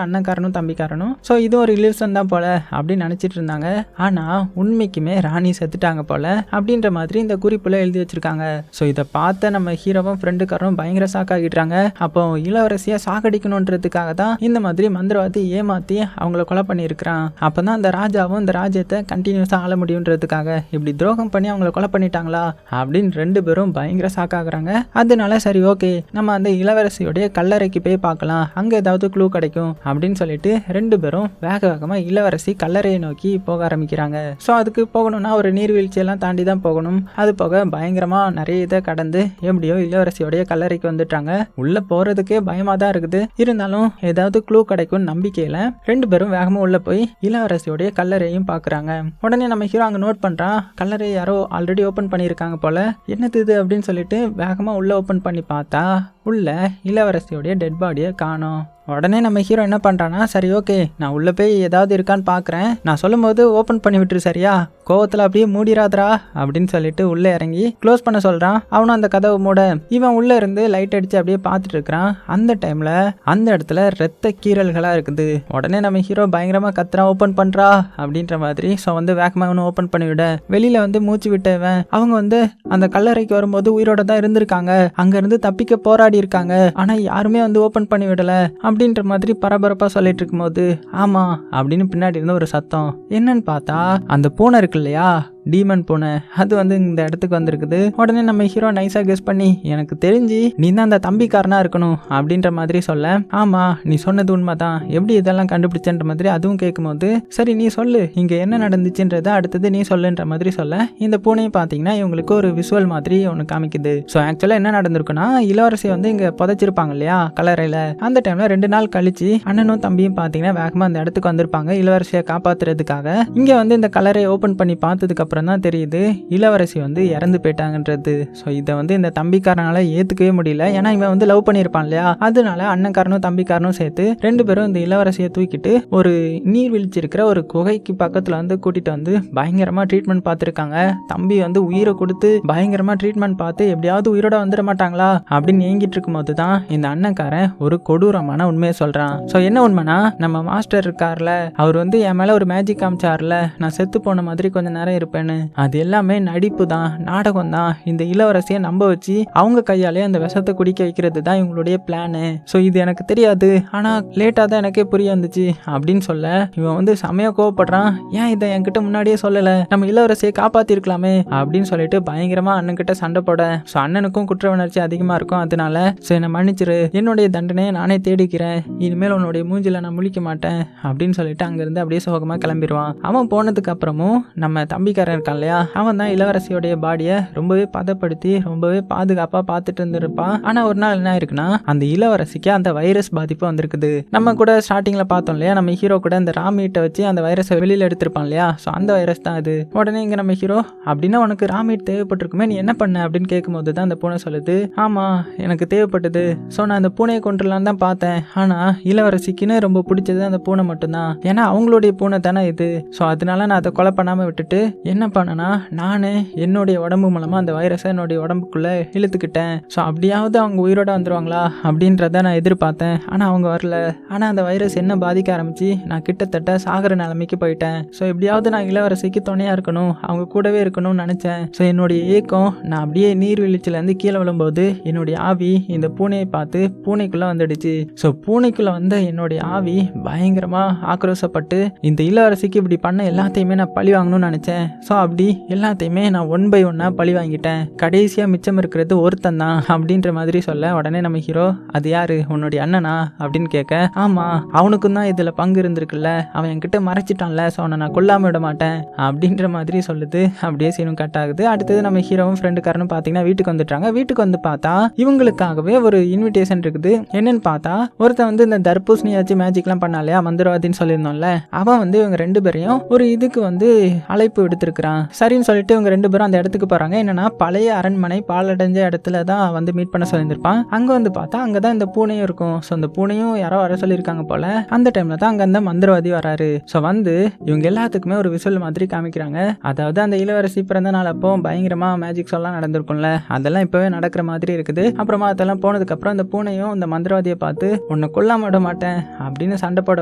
அண்ணன்காரனும் தம்பிக்காரனும் ஸோ இது ஒரு இல்யூஷன் தான் போல அப்படின்னு நினைச்சிட்டு இருந்தாங்க. ஆனா உண்மைக்குமே ராணி செத்துட்டாங்க போல அப்படின்ற மாதிரி இந்த குறிப்புல எழுதி வச்சிருக்காங்க. ஸோ இதை பார்த்த நம்ம ஹீரோவும் ஃப்ரெண்டுக்காரனும் பயங்கர சாக்காகிட்டாங்க. அப்போ இளவரசியை சாகடிக்கணுன்றதுக்காக தான் இந்த மாதிரி மந்திரவாதி ஏமாத்தி அவங்கள கொலை பண்ணியிருக்கிறான். அப்பதான் அந்த ராஜாவும் இந்த ராஜ்யத்தை கண்டினியூஸா ஆள முடியுன்றதுக்காக இப்படி துரோகம் பண்ணி அவங்கள கொலை பண்ணிட்டாங்களா அப்படின்னு 2 பேரும் பயங்கர சாக்காகிறாங்க. அதனால சரி ஓகே, நம்ம அந்த இளவரசியோடைய கல்லறைக்கு போய் பார்க்கலாம், அங்க ஏதாவது க்ளூ கிடைக்கும் அப்படின்னு சொல்லிட்டு 2 பேரும் வேக வேகமா இளவரசி கல்லறையை நோக்கி போக ஆரம்பிக்கிறாங்க. ஸோ அதுக்கு போகணும்னா ஒரு நீர்வீழ்ச்சியெல்லாம் தாண்டி தான் போகணும். அது போக பயங்கரமா நிறைய இதை கடந்து எப்படியோ இளவரசியோடைய கல்லறைக்கு வந்துட்டாங்க. உள்ள போறதுக்கே பயமா தான் இருக்குது, இருந்தாலும் ஏதாவது க்ளூ கிடைக்கும் நம்பிக்கையில 2 பேரும் வேகமா உள்ள போய் இளவரசியோடைய கல்லறையும் பாக்குறாங்க. உடனே நம்ம ஹீரோ அங்க நோட் பண்றான், கல்லறை யாரோ ஆல்ரெடி ஓபன் பண்ணியிருக்காங்க போல, என்னது இது அப்படின்னு சொல்லிட்டு வேகமா உள்ள ஓபன் பண்ணி பார்த்தா உள்ள இளவரசியோடைய டெட் பாடியை காணோம். உடனே நம்ம ஹீரோ என்ன பண்றான்னா, சரி ஓகே நான் உள்ள போய் ஏதாவது இருக்கான்னு பாக்குறேன், நான் சொல்லும் போது ஓபன் பண்ணி விட்டுரு சரியா, கோவத்துல அப்படியே மூடிராதரா அப்படின்னு சொல்லிட்டு உள்ள இறங்கி க்ளோஸ் பண்ண சொல்றான். அவனும் அந்த கதவை மூட இவன் உள்ள இருந்து லைட் அடிச்சு அப்படியே பார்த்துட்டு இருக்கிறான். அந்த டைம்ல அந்த இடத்துல ரத்த கீறல்களா இருக்குது. உடனே நம்ம ஹீரோ பயங்கரமா கத்துறான், ஓபன் பண்றா அப்படின்ற மாதிரி. ஸோ வந்து வேகமா அவனு ஓபன் பண்ணி விட வெளியில வந்து மூச்சு விட்டவன் அவங்க வந்து அந்த கல்லறைக்கு வரும்போது உயிரோட தான் இருந்திருக்காங்க, அங்க இருந்து தப்பிக்க போராடி இருக்காங்க, ஆனா யாருமே வந்து ஓபன் பண்ணி விடல அப்படின்ற மாதிரி பரபரப்பா சொல்லிட்டு இருக்கும்போது, ஆமா அப்படின்னு பின்னாடி இருந்த ஒரு சத்தம் என்னன்னு பார்த்தா அந்த பூனை இருக்கு இல்லையா, டீமன் பூனை அது வந்து இந்த இடத்துக்கு வந்திருக்குது. உடனே நம்ம ஹீரோ நைஸா கெஸ் பண்ணி எனக்கு தெரிஞ்சு நீ தான் அந்த தம்பிக்காரனா இருக்கணும் அப்படின்ற மாதிரி சொல்ல, ஆமா நீ சொன்னது உண்மைதான், எப்படி இதெல்லாம் கண்டுபிடிச்சன்ற மாதிரி அதுவும் கேட்கும்போது, சரி நீ சொல்லு இங்க என்ன நடந்துச்சுன்றத அடுத்தது நீ சொல்லுன்ற மாதிரி சொல்ல, இந்த பூனையும் பாத்தீங்கன்னா இவங்களுக்கு ஒரு விஷுவல் மாதிரி ஒன்று காமிக்குது. ஸோ ஆக்சுவலா என்ன நடந்திருக்குன்னா, இளவரசி வந்து இங்க புதைச்சிருப்பாங்க இல்லையா கல்லறையில, அந்த டைம்ல 2 நாள் கழிச்சு அண்ணனும் தம்பியும் பாத்தீங்கன்னா வேகமா அந்த இடத்துக்கு வந்திருப்பாங்க இளவரசியை காப்பாத்துறதுக்காக. இங்க வந்து இந்த கல்லறையை ஓபன் பண்ணி பார்த்ததுக்கு அப்புறம் தான் தெரியுது இளவரசி வந்து இறந்து போயிட்டாங்கன்றது. ஸோ இதை வந்து இந்த தம்பிக்காரனால ஏத்துக்கவே முடியல. ஏன்னா இவன் வந்து லவ் பண்ணியிருப்பான் இல்லையா, அதனால அண்ணன்காரனும் தம்பிக்காரனும் சேர்த்து 2 பேரும் இந்த இளவரசியை தூக்கிட்டு ஒரு நீர்வீழ்ச்சி இருக்கிற ஒரு குகைக்கு பக்கத்துல வந்து கூட்டிட்டு வந்து பயங்கரமா ட்ரீட்மெண்ட் பார்த்துருக்காங்க. தம்பி வந்து உயிரை கொடுத்து பயங்கரமா ட்ரீட்மெண்ட் பார்த்து எப்படியாவது உயிரோட வந்துட மாட்டாங்களா அப்படின்னு ஏங்கிட்டு இருக்கும் போது தான் இந்த அண்ணன்காரன் ஒரு கொடூரமான உண்மையை சொல்றான். ஸோ என்ன உண்மைனா, நம்ம மாஸ்டர் இருக்கார்ல, அவர் வந்து என் மேல ஒரு மேஜிக் காமிச்சார்ல, நான் செத்து போன மாதிரி கொஞ்ச நேரம் இருப்பேன்னு, அது எல்லாமே நடிப்பு தான், நாடகம் தான். இந்த இளவரசியை நம்ப வச்சு அவங்க கையாலே அந்த விஷத்தை குடிக்க வைக்கிறது தான் இவங்களுடைய பிளானு. ஸோ இது எனக்கு தெரியாது, ஆனா லேட்டா தான் எனக்கே புரிய வந்துச்சு அப்படின்னு சொல்ல, இவன் வந்து செமையா கோவப்படுறான். ஏன் இதை என்கிட்ட முன்னாடியே சொல்லல, நம்ம இளவரசியை காப்பாத்திருக்கலாமே அப்படின்னு சொல்லிட்டு பயங்கரமா அண்ணன் கிட்ட சண்டை போட. ஸோ அண்ணனுக்கும் குற்ற உணர்ச்சி அதிகமா இருக்கும். அதனால ஸோ என்னை மன்னிச்சிரு, என்னுடைய தண்டனையை நானே தேடிக்கிறேன், இனிமேல் உன்னுடைய மூஞ்சில நான் முழிக்க மாட்டேன் அப்படின்னு சொல்லிட்டு அங்கிருந்து அப்படியே சோகமா கிளம்பிடுவான். அவன் போனதுக்கு அப்புறமும் நம்ம தம்பிக்காரன் இருக்கான் இல்லையா, அவன் தான் இளவரசியோடைய பாடியை ரொம்பவே பதப்படுத்தி ரொம்பவே பாதுகாப்பா பார்த்துட்டு இருந்திருப்பான். ஆனா ஒரு நாள் என்ன இருக்குன்னா, அந்த இளவரசிக்கு அந்த வைரஸ் பாதிப்பு வந்திருக்குது. நம்ம கூட ஸ்டார்டிங்ல பார்த்தோம் இல்லையா, நம்ம ஹீரோ கூட அந்த ராமீட்டை வச்சு அந்த வைரஸை வெளியில எடுத்திருப்பான் இல்லையா, ஸோ அந்த வைரஸ் தான் அது. உடனே இங்க நம்ம ஹீரோ, அப்படின்னா உனக்கு ராமீட் தேவைப்பட்டிருக்குமே, நீ என்ன பண்ண அப்படின்னு கேட்கும்போது தான் அந்த பூனை சொல்லுது, ஆமா எனக்கு தேவைப்பட்டது, ஸோ நான் அந்த பூனையை கொண்டுலாம் தான் பார்த்தேன், ஆனா இளவரசிக்குன்னு ரொம்ப பிடிச்சது அந்த பூனை மட்டும்தான், ஏன்னா அவங்களுடைய பூனை தானே இது. ஸோ அதனால நான் அதை கொலை பண்ணாம விட்டுட்டு என்ன பண்ணனா, நானே என்னுடைய உடம்பு மூலமா அந்த வைரஸை என்னுடைய உடம்புக்குள்ள இழுத்துக்கிட்டேன். ஸோ அப்படியாவது அவங்க உயிரோட வந்துருவாங்களா அப்படின்றத நான் எதிர்பார்த்தேன், ஆனா அவங்க வரல. ஆனா அந்த வைரஸ் என்ன பாதிக்க ஆரம்பிச்சு நான் கிட்டத்தட்ட சாகர நிலைமைக்கு போயிட்டேன். ஸோ எப்படியாவது நான் இளவரசிக்கு துணையா இருக்கணும், அவங்க கூடவே இருக்கணும்னு நினைச்சேன். ஸோ என்னுடைய ஏக்கம், நான் அப்படியே நீர்வீழ்ச்சியில இருந்து கீழே விழும்போது என்னுடைய ஆவி இந்த பூனையை பார்த்து பூனைக்குள்ள வந்துடுச்சு. ஸோ பூனைக்குள்ள வந்த என்னுடைய ஆவி பயங்கரமா ஆக்ரோஷப்பட்டு இந்த இளவரசிக்கு இப்படி பண்ண எல்லாத்தையுமே நான் பழி வாங்கணும்னு நினைச்சேன். ஸோ அப்படி எல்லாத்தையுமே நான் 1 by 1 பழி வாங்கிட்டேன். கடைசியா மிச்சம் இருக்கிறது ஒருத்தன் தான் அப்படின்ற மாதிரி சொல்ல, உடனே நம்ம ஹீரோ, அது யாரு, உன்னுடைய அண்ணனா அப்படின்னு கேட்க, ஆமா அவனுக்கும் தான் இதுல பங்கு இருந்திருக்குல்ல, அவன் என்கிட்ட மறைச்சிட்டான்ல, ஸோ அவனை நான் கொல்லாம விட மாட்டேன் அப்படின்ற மாதிரி சொல்லுது. அப்படியே சீனும் கட் ஆகுது. அடுத்தது நம்ம ஹீரோவும் ஃப்ரெண்டுக்காரனும் பார்த்தீங்கன்னா வீட்டுக்கு வந்துட்டாங்க. வீட்டுக்கு வந்து பார்த்தா இவங்களுக்காகவே ஒரு இன்விடேஷன் இருக்குது. என்னன்னு பார்த்தா, ஒருத்தன் வந்து இந்த தர்பூசணியாச்சு மேஜிக்லாம் பண்ணாலையா மந்திரவாதின்னு சொல்லியிருந்தோம்ல, அவன் வந்து இவங்க 2 பேரையும் ஒரு இதுக்கு வந்து அழைப்பு விடுத்திருக்கிறான். சரின்னு சொல்லிட்டு இவங்க 2 பேரும் அந்த இடத்துக்கு போறாங்க. என்னன்னா பழைய அரண்மனை பாலடைஞ்ச இடத்துல தான் வந்து மீட் பண்ண சொல்லியிருப்பான். அங்க வந்து பார்த்தா அங்கதான் இந்த பூனையும் இருக்கும். ஸோ அந்த பூனையும் யாரோ வர சொல்லியிருக்காங்க போல. அந்த டைம்ல தான் அங்க அந்த மந்திரவாதி வராரு. ஸோ வந்து இவங்க எல்லாத்துக்குமே ஒரு விசுவல் மாதிரி காமிக்கிறாங்க. அதாவது அந்த இளவரசி பிறந்த நாள் அப்போ பயங்கரமா மேஜிக்ஸ் எல்லாம் நடந்திருக்கும்ல, அதெல்லாம் இப்பவே நடக்கிற மாதிரி இருக்குது. அப்புறமா அதெல்லாம் போனதுக்கு அப்புறம் அந்த பூனையும் இந்த மந்திரவாதியை பார்த்து உன்னை கொல்லாம விட மாட்டேன் அப்படின்னு சண்டை போட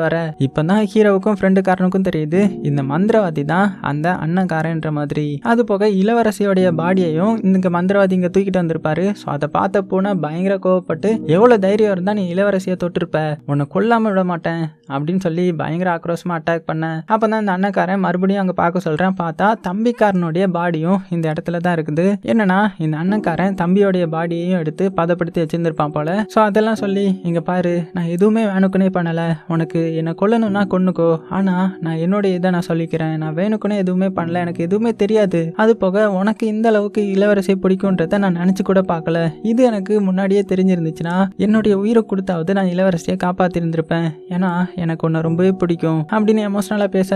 வர, இப்பதான் ஹீரோவுக்கும் ஃப்ரெண்டுக்காரனுக்கும் தெரியுது இந்த மந்திரவாதி தான் அந்த அண்ணன்காரன்ற மாதிரி. அது போக இளவரசியோடைய பாடியையும் இந்த மந்திரவாதி இங்க தூக்கிட்டு வந்திருப்பாரு. ஸோ அதை பார்த்த பூனை பயங்கர கோவப்பட்டு, எவ்வளவு தைரியம் இருந்தா நீ இளவரசியை தொட்டிருப்ப, உன்னை கொல்லாம விட மாட்டேன் அப்படின்னு சொல்லி பயங்கர ஆக்ரோஷமா அட்டாக் பண்ண. அப்பதான் இந்த அண்ணன்காரன் மறுபடியும் அங்க பார்க்க சொல்றேன். பார்த்தா தம்பிக்காரனுடைய பாடியும் இந்த இடத்துல தான் இருக்குது. என்னன்னா இந்த அண்ணன்காரன் தம்பியோடைய பாடியையும் எடுத்து பதப்படுத்தி வச்சிருந்திருப்பான் போல. ஸோ அதெல்லாம் சொல்லி, இங்க பாரு நான் எதுவுமே வேணுக்குனே பண்ணல, உனக்கு என்னை கொல்லணும்னா கொன்னுக்கோ, ஆனா நான் என்னுடைய இதை நான் சொல்லிக்கிறேன், நான் வேணுக்குனே எதுவுமே பண்ணல, எனக்கு எதுவுமே தெரியாது. அது போக உனக்கு இந்த அளவுக்கு இளவரசியை பிடிக்கும்ன்றத நான் நினைச்சு கூட பார்க்கல. இது எனக்கு முன்னாடியே தெரிஞ்சிருந்துச்சுன்னா என்னுடைய உயிரை கொடுத்தாவது நான் இளவரசியை காப்பாத்திருந்திருப்பேன், ஏன்னா எனக்கு உன்னை ரொம்பவே பிடிக்கும் அப்படின்னு எமோஷனலா பேச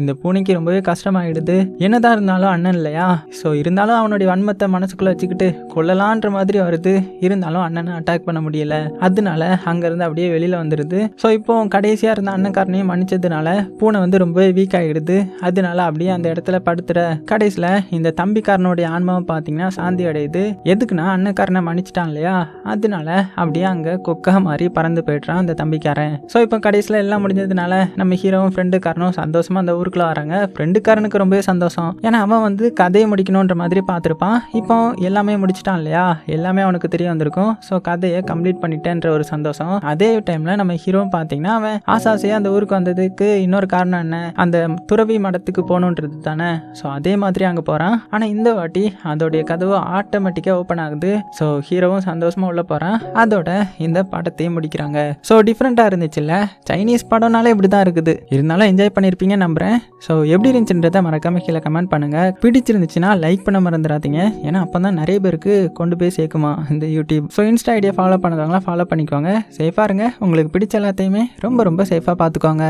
இந்த பூனைக்கு ரொம்பவே கஷ்டமாயிடுது. என்னதான் இருந்தாலும் அண்ணன் இல்லையா, ஸோ இருந்தாலும் அவனுடைய வன்மத்தை மனசுக்குள்ள வச்சுக்கிட்டு கொல்லலான்ற மாதிரி வருது. இருந்தாலும் அண்ணனை அட்டாக் பண்ண முடியல. அதனால அங்கிருந்து அப்படியே வெளியில வந்துருது. ஸோ இப்போ கடைசியா இருந்த அண்ணன்காரனையும் மன்னிச்சதுனால பூனை வந்து ரொம்பவே வீக் ஆகிடுது. அதனால அப்படியே அந்த இடத்துல படுத்துற. கடைசியில இந்த தம்பிக்காரனுடைய ஆன்மாவை பார்த்தீங்கன்னா சாந்தி அடையுது. எதுக்குன்னா அண்ணன்காரனை மன்னிச்சிட்டான் இல்லையா, அதனால அப்படியே அங்க கொக்கா மாதிரி பறந்து போயிடுறான் அந்த தம்பிக்காரன். ஸோ இப்போ கடைசியில எல்லாம் முடிஞ்சதுனால நம்ம ஹீரோவும் ஃப்ரெண்டுக்காரனும் சந்தோஷமா அந்த ஊருக்குள்ள வராங்க. ஃப்ரெண்டுக்காரனுக்கு ரொம்பவே சந்தோஷம், ஏன்னா அவன் வந்து கதையை முடிக்கணுன்ற மாதிரி பார்த்துருப்பான். இப்போ எல்லாமே முடிச்சிட்டான் இல்லையா, எல்லாமே அவனுக்கு தெரிய வந்திருக்கும். ஸோ கதையை கம்ப்ளீட் பண்ணிட்டேன்ற ஒரு சந்தோஷம். அதே டைம்ல நம்ம ஹீரோவும் பார்த்தீங்கன்னா அவன் ஆசாசையா அந்த ஊருக்கு வந்ததுக்கு இன்னொரு காரணம் என்ன, அந்த துறவி மடத்துக்கு போகணுன்றது தானே. ஸோ அதே மாதிரி அங்கே போகிறான். ஆனால் இந்த வாட்டி அதோடைய கதவு ஆட்டோமேட்டிக்காக ஓப்பன் ஆகுது. ஸோ ஹீரோவும் சந்தோஷமாக உள்ளே போகிறான். அதோட இந்த படத்தையும் முடிக்கிறாங்க. ஸோ டிஃப்ரெண்ட்டாக இருந்துச்சுல்ல, சைனீஸ் படம்னாலே இப்படி தான் இருக்குது. இருந்தாலும் என்ஜாய் பண்ணியிருப்பீங்க நம்புகிறேன். ஸோ எப்படி இருந்துச்சுன்றதை மறக்காம கீழே கமெண்ட் பண்ணுங்கள். பிடிச்சிருந்துச்சுன்னா லைக் பண்ண மறந்துடாதீங்க. ஏன்னா அப்போ தான் நிறைய பேருக்கு கொண்டு போய் சேர்க்குமா இந்த யூடியூப். ஸோ இன்ஸ்டா ஐடியா ஃபாலோ பண்ணதவங்களாம் ஃபாலோ பண்ணிக்கோங்க. சேஃபாக இருங்க. உங்களுக்கு பிடிச்ச எல்லாத்தையுமே ரொம்ப ரொம்ப சேஃபாக பார்த்துக்கோங்க.